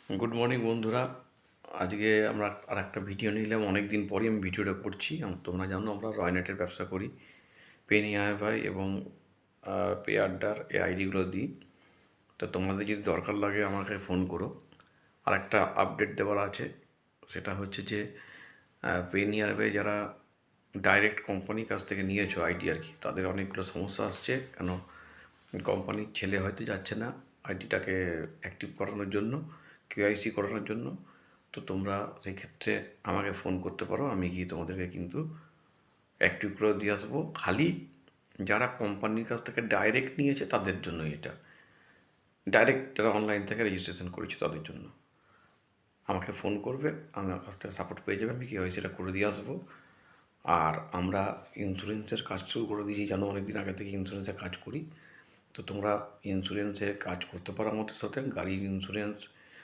Good morning বন্ধুরা। আজকে আমরা আর একটা ভিডিও নিলাম। অনেক দিন পরই আমি ভিডিওটা করছি। তোমরা জানো আমরা রয়নেটের ব্যবসা করি। পেনিয়ায় এবং পে আড্ডার এই আইডিগুলো দিই। তো তোমাদের যদি দরকার লাগে আমাকে ফোন করো। আর একটা আপডেট দেওয়ার আছে, সেটা হচ্ছে যে পেনিয়ারবে যারা ডাইরেক্ট কোম্পানির কাছ থেকে নিয়েছো আইডি আর কি, তাদের অনেকগুলো সমস্যা আসছে। কেন, কোম্পানির ছেলে হয়তো যাচ্ছে না আইডিটাকে অ্যাক্টিভ করানোর জন্য, কেওয়াইসি করানোর জন্য। তো তোমরা সেই ক্ষেত্রে আমাকে ফোন করতে পারো, আমি গিয়ে তোমাদেরকে কিন্তু অ্যাক্টিভ করে দিয়ে আসবো। খালি যারা কোম্পানির কাছ থেকে ডাইরেক্ট নিয়েছে তাদের জন্য এটা, ডাইরেক্ট যারা অনলাইন থেকে রেজিস্ট্রেশন করেছে তাদের জন্য আমাকে ফোন করবে, আমার কাছ থেকে সাপোর্ট পেয়ে যাবে, আমি কেওয়াইসিটা করে দিয়ে আসবো। আর আমরা ইন্স্যুরেন্সের কাজ শুরু করে দিয়েছি, জানো অনেক দিন আগে থেকে ইন্স্যুরেন্সের কাজ করি। তো তোমরা ইন্স্যুরেন্সের কাজ করতে পারো আমাদের সাথে, গাড়ির ইন্স্যুরেন্স,